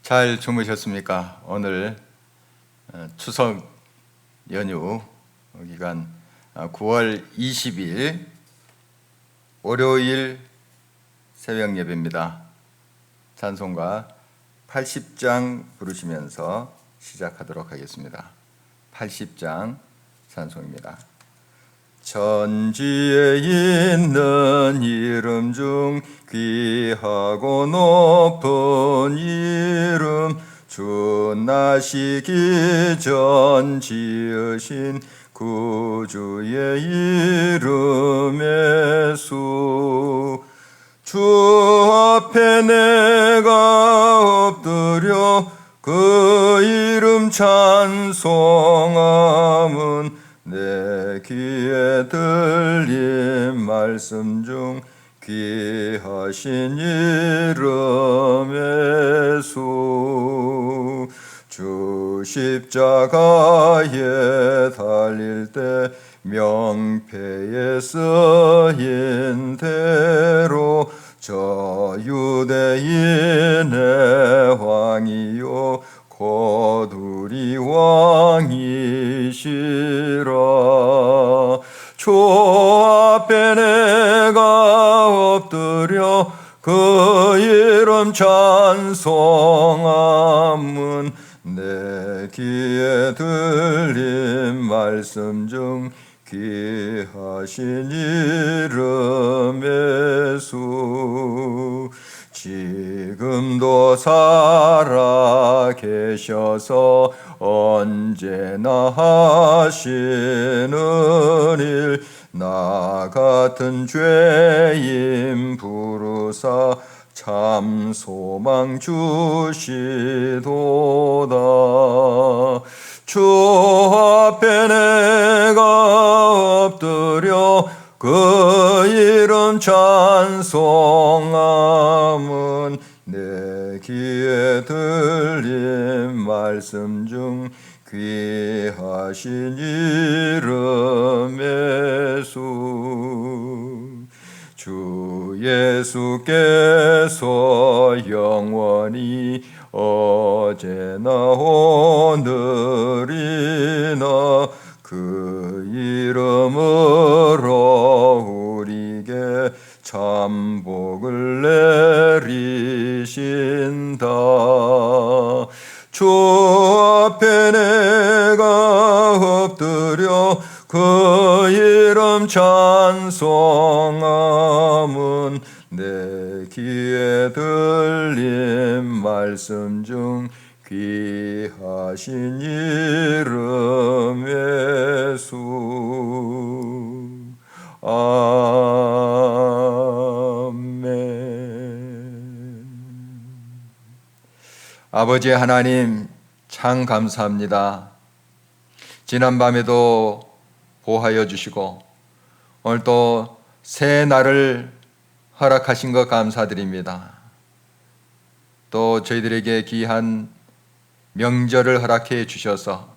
잘 주무셨습니까? 오늘 추석 연휴 기간 9월 20일 월요일 새벽 예배입니다. 찬송가 80장 부르시면서 시작하도록 하겠습니다. 80장 찬송입니다. 천지에 있는 이름 중 귀하고 높은 이름, 주 나시기 전 지으신 구주의 이름의 수. 주 앞에 내가 엎드려 그 이름 찬송함은 내 귀에 들린 말씀 중 귀하신 이름의 수. 주 십자가에 달릴 때 명패에 쓰인 대로 저 유대인의 왕이요 곧 우리 왕이시라. 주 앞에 내가 엎드려 그 이름 찬송함은 내 귀에 들린 말씀 중 귀하신 이름의 수. 지금도 살아 계셔서 언제나 하시는 일, 나 같은 죄인 부르사 참 소망 주시도다. 주 앞에 내가 엎드려 그 이름 찬송함은 내 귀에 들린 말씀 중 귀하신 이름의 수. 주 예수께서 영원히 어제나 오늘이나 그 이름으로 우리에게 참 복을 내리신다. 주 앞에 내가 엎드려 그 이름 찬송함은 내 귀에 들린 말씀 중 귀하신 이름의 수. 아멘. 아버지 하나님, 참 감사합니다. 지난밤에도 보호하여 주시고 오늘 또 새 날을 허락하신 것 감사드립니다. 또 저희들에게 귀한 명절을 허락해 주셔서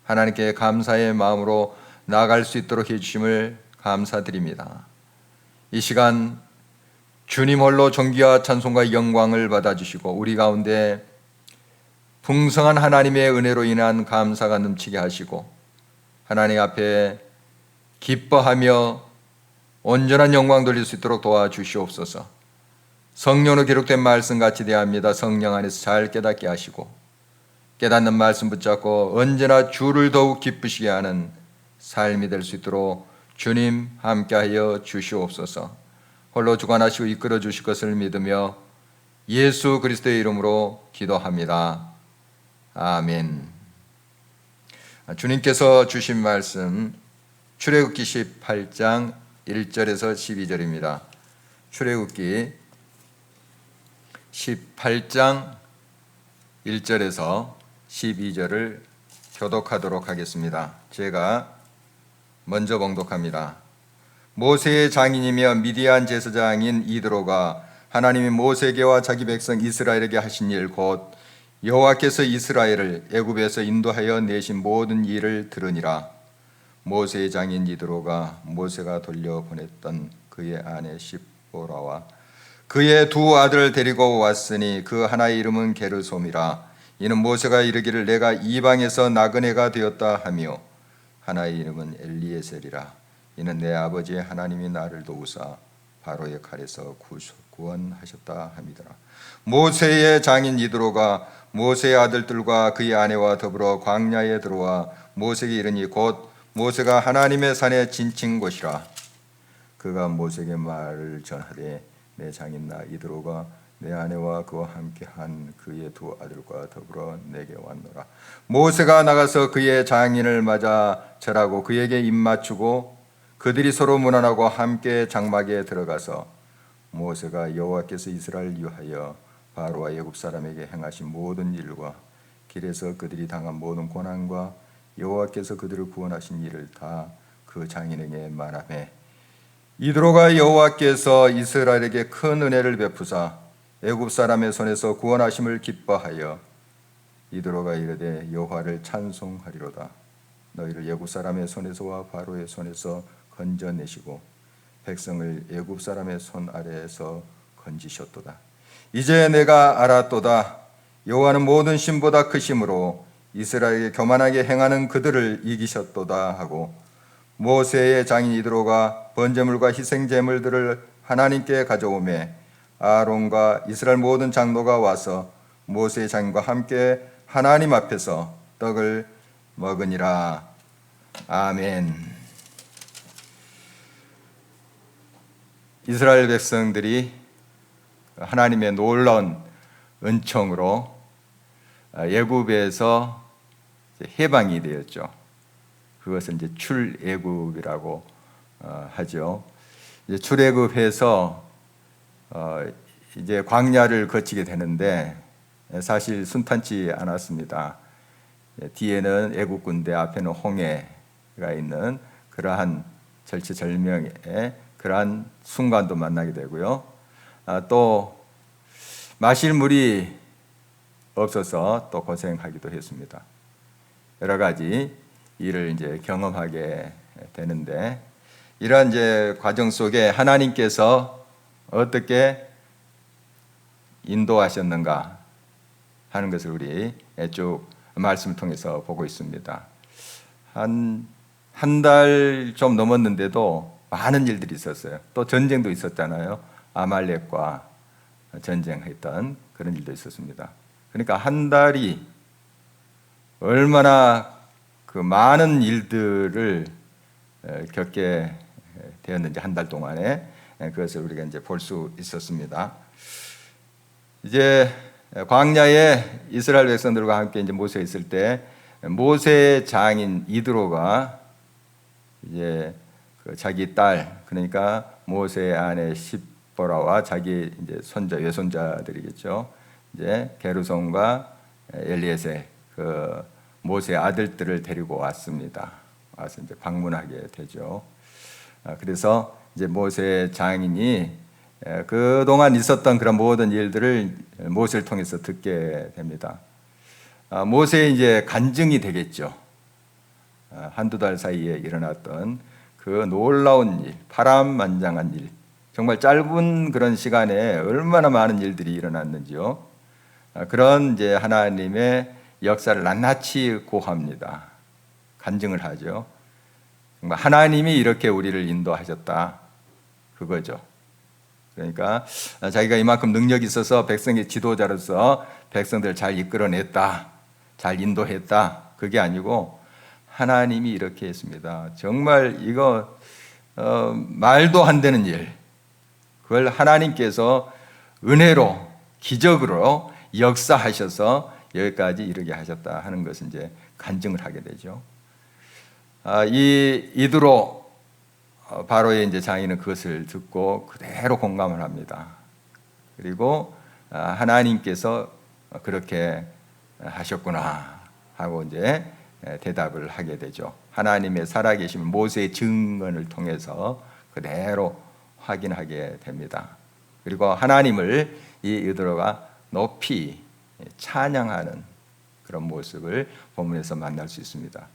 하나님께 감사의 마음으로 나아갈 수 있도록 해주심을 감사드립니다. 이 시간 주님 홀로 존귀와 찬송과 영광을 받아주시고 우리 가운데 풍성한 하나님의 은혜로 인한 감사가 넘치게 하시고 하나님 앞에 기뻐하며 온전한 영광 돌릴 수 있도록 도와주시옵소서. 성령으로 기록된 말씀같이 대합니다. 성령 안에서 잘 깨닫게 하시고 깨닫는 말씀 붙잡고 언제나 주를 더욱 기쁘시게 하는 삶이 될 수 있도록 주님 함께하여 주시옵소서. 홀로 주관하시고 이끌어 주실 것을 믿으며 예수 그리스도의 이름으로 기도합니다. 아멘. 주님께서 주신 말씀 출애굽기 18장 1절에서 12절입니다. 출애굽기 18장 1절에서 12절을 교독하도록 하겠습니다. 제가 먼저 봉독합니다. 모세의 장인이며 미디안 제사장인 이드로가 하나님이 모세에게와 자기 백성 이스라엘에게 하신 일 곧 여호와께서 이스라엘을 애굽에서 인도하여 내신 모든 일을 들으니라. 모세의 장인 이드로가 모세가 돌려보냈던 그의 아내 십보라와 그의 두 아들을 데리고 왔으니 그 하나의 이름은 게르솜이라. 이는 모세가 이르기를 내가 이방에서 나그네가 되었다 하며 하나의 이름은 엘리에셀이라. 이는 내 아버지 하나님이 나를 도우사 바로의 칼에서 구원하셨다 함이더라. 모세의 장인 이드로가 모세의 아들들과 그의 아내와 더불어 광야에 들어와 모세에게 이르니 곧 모세가 하나님의 산에 진친 곳이라. 그가 모세에게 말을 전하되 내 장인 나 이드로가 내 아내와 그와 함께한 그의 두 아들과 더불어 내게 왔노라. 모세가 나가서 그의 장인을 맞아 절하고 그에게 입맞추고 그들이 서로 문안하고 함께 장막에 들어가서 모세가 여호와께서 이스라엘을 위하여 바로와 애굽 사람에게 행하신 모든 일과 길에서 그들이 당한 모든 고난과 여호와께서 그들을 구원하신 일을 다 그 장인에게 말하매 이드로가 여호와께서 이스라엘에게 큰 은혜를 베푸사 애굽 사람의 손에서 구원하심을 기뻐하여 이드로가 이르되 여호와를 찬송하리로다. 너희를 애굽 사람의 손에서와 바로의 손에서 건져내시고 백성을 애굽 사람의 손 아래에서 건지셨도다. 이제 내가 알았도다. 여호와는 모든 신보다 크심으로 이스라엘에게 교만하게 행하는 그들을 이기셨도다 하고 모세의 장인 이드로가 번제물과 희생제물들을 하나님께 가져오매 아론과 이스라엘 모든 장로가 와서 모세의 장인과 함께 하나님 앞에서 떡을 먹으니라. 아멘. 이스라엘 백성들이 하나님의 놀라운 은총으로 애굽에서 해방이 되었죠. 그것을 이제 출애굽이라고 하죠. 이제 출애굽해서 이제 광야를 거치게 되는데 사실 순탄치 않았습니다. 뒤에는 애국 군대, 앞에는 홍해가 있는 그러한 절체절명의 그러한 순간도 만나게 되고요. 또 마실 물이 없어서 또 고생하기도 했습니다. 여러 가지 일을 이제 경험하게 되는데 이러한 이제 과정 속에 하나님께서 어떻게 인도하셨는가 하는 것을 우리 쭉 말씀을 통해서 보고 있습니다. 한 달 좀 넘었는데도 많은 일들이 있었어요. 또 전쟁도 있었잖아요. 아말렉과 전쟁했던 그런 일도 있었습니다. 그러니까 한 달이 얼마나 그 많은 일들을 겪게 되었는지 한 달 동안에 그것을 우리가 이제 볼 수 있었습니다. 이제 광야에 이스라엘 백성들과 함께 이제 모세 있을 때 모세의 장인 이드로가 이제 그 자기 딸 그러니까 모세의 아내 십보라와 자기 이제 손자 외손자들이겠죠. 이제 게르솜과 엘리에셀 그 모세의 아들들을 데리고 왔습니다. 와서 이제 방문하게 되죠. 그래서 이제 모세의 장인이 그동안 있었던 그런 모든 일들을 모세를 통해서 듣게 됩니다. 모세의 이제 간증이 되겠죠. 한두 달 사이에 일어났던 그 놀라운 일, 파란만장한 일, 정말 짧은 그런 시간에 얼마나 많은 일들이 일어났는지요. 그런 이제 하나님의 역사를 낱낱이 고합니다. 간증을 하죠. 정말 하나님이 이렇게 우리를 인도하셨다. 그거죠. 그러니까 자기가 이만큼 능력이 있어서 백성의 지도자로서 백성들을 잘 이끌어냈다. 잘 인도했다. 그게 아니고 하나님이 이렇게 했습니다. 정말 이거 말도 안 되는 일. 그걸 하나님께서 은혜로 기적으로 역사하셔서 여기까지 이르게 하셨다 하는 것을 이제 간증을 하게 되죠. 이 이드로 바로의 이제 장인은 그것을 듣고 그대로 공감을 합니다. 그리고 하나님께서 그렇게 하셨구나 하고 이제 대답을 하게 되죠. 하나님의 살아계신 모세의 증언을 통해서 그대로 확인하게 됩니다. 그리고 하나님을 이 이드로가 높이 찬양하는 그런 모습을 본문에서 만날 수 있습니다.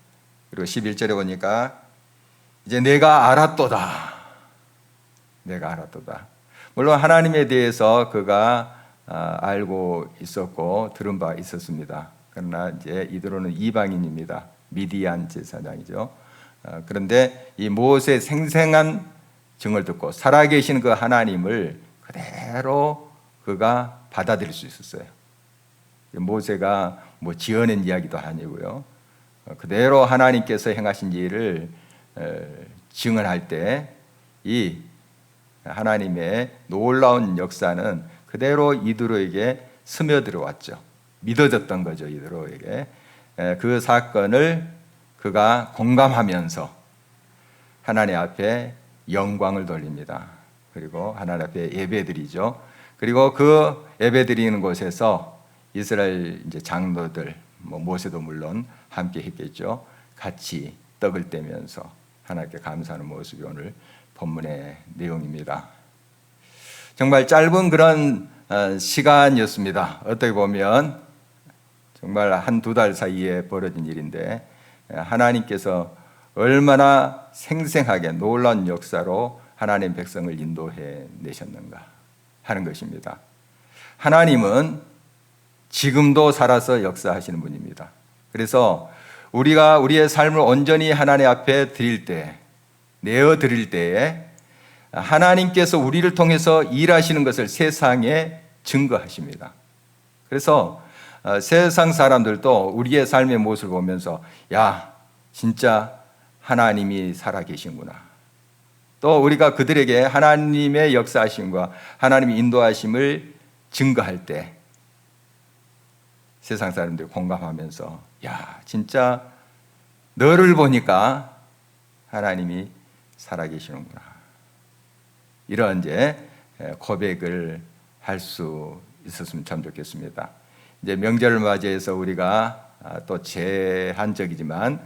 그리고 11절에 보니까 이제 내가 알았도다. 내가 알았도다. 물론 하나님에 대해서 그가 알고 있었고 들은 바 있었습니다. 그러나 이제 이들은 이방인입니다. 미디안 제사장이죠. 그런데 이 모세의 생생한 증을 듣고 살아계신 그 하나님을 그대로 그가 받아들일 수 있었어요. 모세가 뭐 지어낸 이야기도 아니고요. 그대로 하나님께서 행하신 일을 증언할 때 이 하나님의 놀라운 역사는 그대로 이드로에게 스며들어왔죠. 믿어졌던 거죠, 이드로에게. 그 사건을 그가 공감하면서 하나님 앞에 영광을 돌립니다. 그리고 하나님 앞에 예배드리죠. 그리고 그 예배드리는 곳에서 이스라엘 이제 장로들, 모세도 물론 함께 했겠죠. 같이 떡을 떼면서 하나님께 감사하는 모습이 오늘 본문의 내용입니다. 정말 짧은 그런 시간이었습니다. 어떻게 보면 정말 한두 달 사이에 벌어진 일인데 하나님께서 얼마나 생생하게 놀라운 역사로 하나님 백성을 인도해 내셨는가 하는 것입니다. 하나님은 지금도 살아서 역사하시는 분입니다. 그래서 우리가 우리의 삶을 온전히 하나님 앞에 드릴 때, 내어 드릴 때에 하나님께서 우리를 통해서 일하시는 것을 세상에 증거하십니다. 그래서 세상 사람들도 우리의 삶의 모습을 보면서 야, 진짜 하나님이 살아계신구나. 또 우리가 그들에게 하나님의 역사하심과 하나님의 인도하심을 증거할 때 세상 사람들이 공감하면서 야, 진짜 너를 보니까 하나님이 살아계시는구나. 이런 이제 고백을 할 수 있었으면 참 좋겠습니다. 이제 명절을 맞이해서 우리가 또 제한적이지만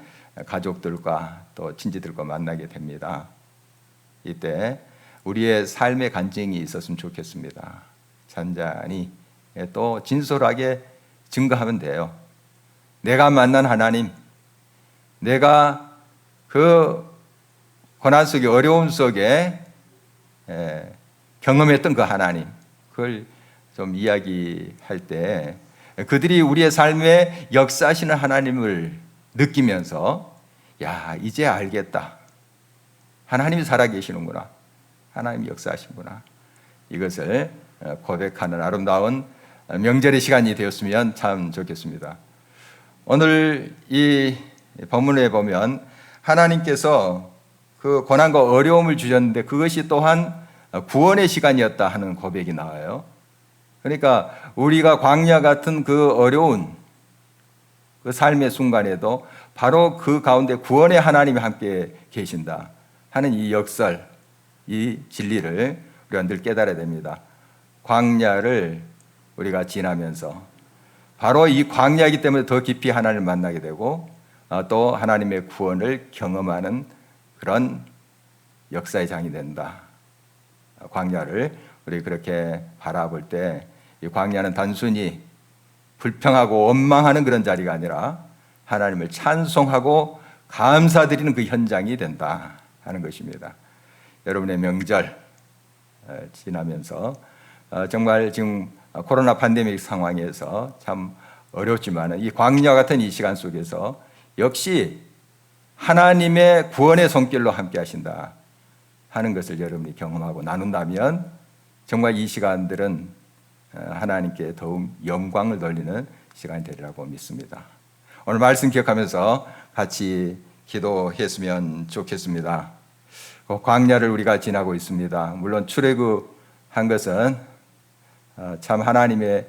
가족들과 또 친지들과 만나게 됩니다. 이때 우리의 삶의 간증이 있었으면 좋겠습니다. 잔잔히 또 진솔하게 증거하면 돼요. 내가 만난 하나님, 내가 그 고난 속에 어려움 속에 경험했던 그 하나님, 그걸 좀 이야기할 때 그들이 우리의 삶에 역사하시는 하나님을 느끼면서 야, 이제 알겠다. 하나님이 살아계시는구나. 하나님이 역사하시는구나. 이것을 고백하는 아름다운 명절의 시간이 되었으면 참 좋겠습니다. 오늘 이 본문에 보면 하나님께서 그 고난과 어려움을 주셨는데 그것이 또한 구원의 시간이었다 하는 고백이 나와요. 그러니까 우리가 광야 같은 그 어려운 그 삶의 순간에도 바로 그 가운데 구원의 하나님이 함께 계신다 하는 이 역설, 이 진리를 우리가 늘 깨달아야 됩니다. 광야를 우리가 지나면서 바로 이 광야이기 때문에 더 깊이 하나님을 만나게 되고 또 하나님의 구원을 경험하는 그런 역사의 장이 된다. 광야를 우리 그렇게 바라볼 때 이 광야는 단순히 불평하고 원망하는 그런 자리가 아니라 하나님을 찬송하고 감사드리는 그 현장이 된다 하는 것입니다. 여러분의 명절 지나면서 정말 지금 코로나 팬데믹 상황에서 참 어렵지만 이 광야 같은 이 시간 속에서 역시 하나님의 구원의 손길로 함께 하신다 하는 것을 여러분이 경험하고 나눈다면 정말 이 시간들은 하나님께 더욱 영광을 돌리는 시간이 되리라고 믿습니다. 오늘 말씀 기억하면서 같이 기도했으면 좋겠습니다. 광야를 우리가 지나고 있습니다. 물론 출애굽한 것은 참 하나님의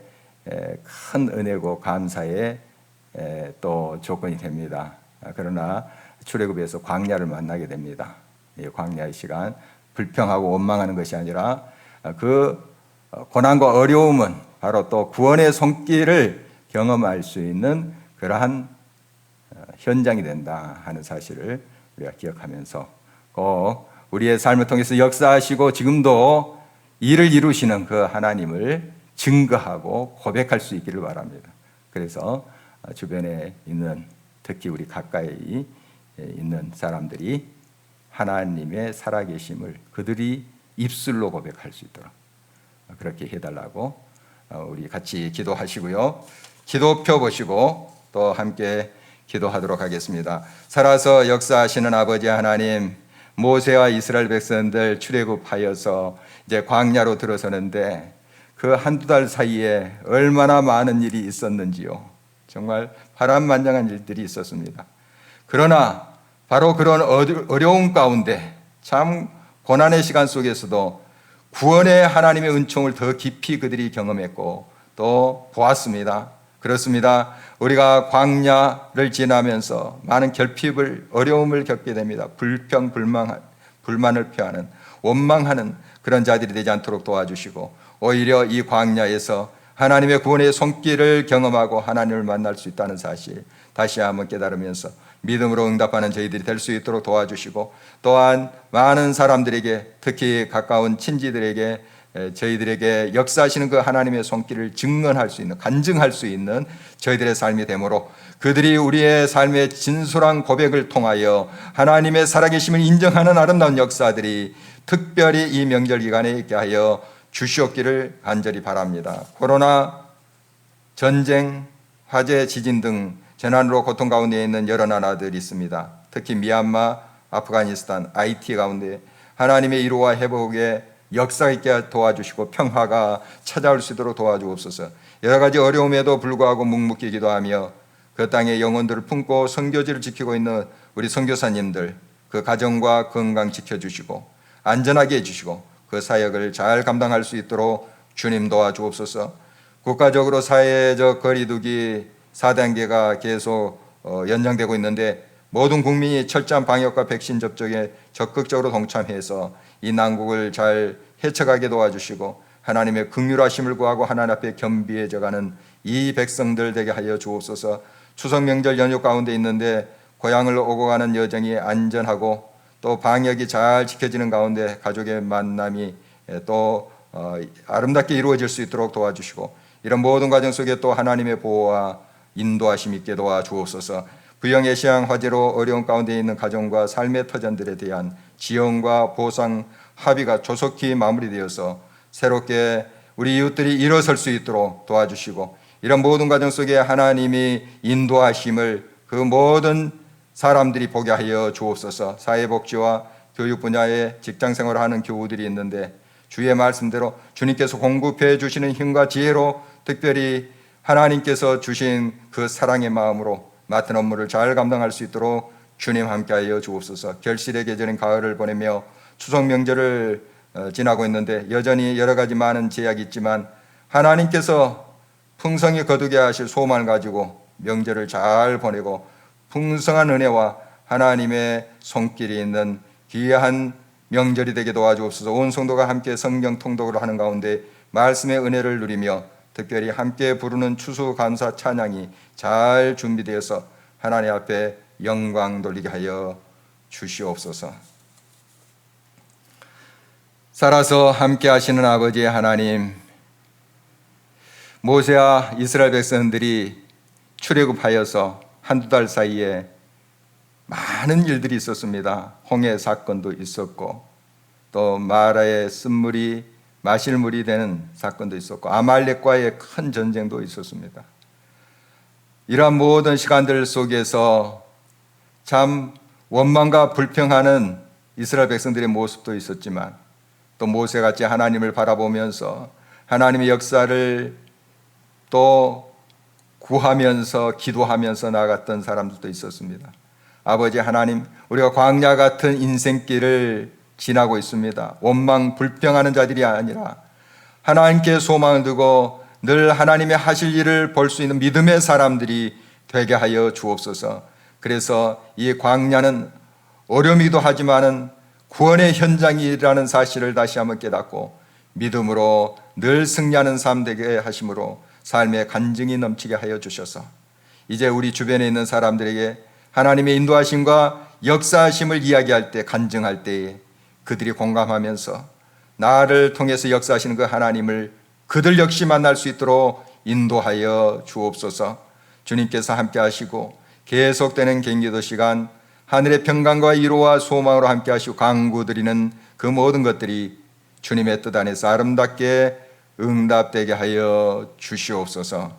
큰 은혜고 감사의 또 조건이 됩니다. 그러나 출애굽에서 광야를 만나게 됩니다. 광야의 시간, 불평하고 원망하는 것이 아니라 그 고난과 어려움은 바로 또 구원의 손길을 경험할 수 있는 그러한 현장이 된다 하는 사실을 우리가 기억하면서 꼭 우리의 삶을 통해서 역사하시고 지금도 일을 이루시는 그 하나님을 증거하고 고백할 수 있기를 바랍니다. 그래서 주변에 있는 특히 우리 가까이 있는 사람들이 하나님의 살아계심을 그들이 입술로 고백할 수 있도록 그렇게 해달라고 우리 같이 기도하시고요. 기도표 보시고 또 함께 기도하도록 하겠습니다. 살아서 역사하시는 아버지 하나님, 모세와 이스라엘 백성들 출애굽하여서 이제 광야로 들어서는데 그 한두 달 사이에 얼마나 많은 일이 있었는지요. 정말 파란만장한 일들이 있었습니다. 그러나 바로 그런 어려움 가운데 참 고난의 시간 속에서도 구원의 하나님의 은총을 더 깊이 그들이 경험했고 또 보았습니다. 그렇습니다. 우리가 광야를 지나면서 많은 결핍을, 어려움을 겪게 됩니다. 불만을 표하는, 원망하는 그런 자들이 되지 않도록 도와주시고 오히려 이 광야에서 하나님의 구원의 손길을 경험하고 하나님을 만날 수 있다는 사실 다시 한번 깨달으면서 믿음으로 응답하는 저희들이 될 수 있도록 도와주시고 또한 많은 사람들에게 특히 가까운 친지들에게 저희들에게 역사하시는 그 하나님의 손길을 증언할 수 있는, 간증할 수 있는 저희들의 삶이 되므로 그들이 우리의 삶의 진솔한 고백을 통하여 하나님의 살아계심을 인정하는 아름다운 역사들이 특별히 이 명절 기간에 있게 하여 주시옵기를 간절히 바랍니다. 코로나, 전쟁, 화재, 지진 등 재난으로 고통 가운데 있는 여러 나라들이 있습니다. 특히 미얀마, 아프가니스탄, 하이티 가운데 하나님의 이루와 회복에 역사 있게 도와주시고 평화가 찾아올 수 있도록 도와주옵소서. 여러 가지 어려움에도 불구하고 묵묵히 기도하며 그 땅의 영혼들을 품고 선교지를 지키고 있는 우리 선교사님들 그 가정과 건강 지켜주시고 안전하게 해주시고 그 사역을 잘 감당할 수 있도록 주님 도와주옵소서. 국가적으로 사회적 거리두기 4단계가 계속 연장되고 있는데 모든 국민이 철저한 방역과 백신 접종에 적극적으로 동참해서 이 난국을 잘 헤쳐가게 도와주시고 하나님의 긍휼하심을 구하고 하나님 앞에 겸비해져가는 이 백성들 되게 하여 주옵소서. 추석 명절 연휴 가운데 있는데 고향을 오고 가는 여정이 안전하고 또 방역이 잘 지켜지는 가운데 가족의 만남이 또 아름답게 이루어질 수 있도록 도와주시고 이런 모든 과정 속에 또 하나님의 보호와 인도하심 있게 도와주옵소서. 부영의 시향 화재로 어려운 가운데 있는 가정과 삶의 터전들에 대한 지원과 보상 합의가 조속히 마무리되어서 새롭게 우리 이웃들이 일어설 수 있도록 도와주시고 이런 모든 과정 속에 하나님이 인도하심을 그 모든 사람들이 보게 하여 주옵소서. 사회복지와 교육 분야에 직장생활을 하는 교우들이 있는데 주의 말씀대로 주님께서 공급해 주시는 힘과 지혜로 특별히 하나님께서 주신 그 사랑의 마음으로 맡은 업무를 잘 감당할 수 있도록 주님 함께하여 주옵소서. 결실의 계절인 가을을 보내며 추석 명절을 지나고 있는데 여전히 여러 가지 많은 제약이 있지만 하나님께서 풍성히 거두게 하실 소망을 가지고 명절을 잘 보내고 풍성한 은혜와 하나님의 손길이 있는 귀한 명절이 되게 도와주옵소서. 온 성도가 함께 성경 통독을 하는 가운데 말씀의 은혜를 누리며 특별히 함께 부르는 추수감사 찬양이 잘 준비되어서 하나님 앞에 영광 돌리게 하여 주시옵소서. 살아서 함께 하시는 아버지 하나님, 모세와 이스라엘 백성들이 출애굽하여서 한두 달 사이에 많은 일들이 있었습니다. 홍해 사건도 있었고 또 마라의 쓴물이 마실 물이 되는 사건도 있었고 아말렉과의 큰 전쟁도 있었습니다. 이러한 모든 시간들 속에서 참 원망과 불평하는 이스라엘 백성들의 모습도 있었지만 또 모세같이 하나님을 바라보면서 하나님의 역사를 또 구하면서 기도하면서 나아갔던 사람들도 있었습니다. 아버지 하나님, 우리가 광야 같은 인생길을 지나고 있습니다. 원망 불평하는 자들이 아니라 하나님께 소망을 두고 늘 하나님의 하실 일을 볼 수 있는 믿음의 사람들이 되게 하여 주옵소서. 그래서 이 광야는 어려움이기도 하지만은 구원의 현장이라는 사실을 다시 한번 깨닫고 믿음으로 늘 승리하는 삶 되게 하심으로 삶의 간증이 넘치게 하여 주셔서 이제 우리 주변에 있는 사람들에게 하나님의 인도하심과 역사하심을 이야기할 때, 간증할 때에 그들이 공감하면서 나를 통해서 역사하시는 그 하나님을 그들 역시 만날 수 있도록 인도하여 주옵소서. 주님께서 함께 하시고 계속되는 경기도 시간 하늘의 평강과 위로와 소망으로 함께 하시고 강구드리는 그 모든 것들이 주님의 뜻 안에서 아름답게 응답되게 하여 주시옵소서.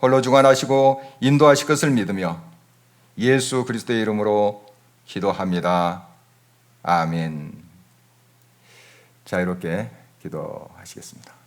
홀로 주관하시고 인도하실 것을 믿으며 예수 그리스도의 이름으로 기도합니다. 아멘. 자유롭게 기도하시겠습니다.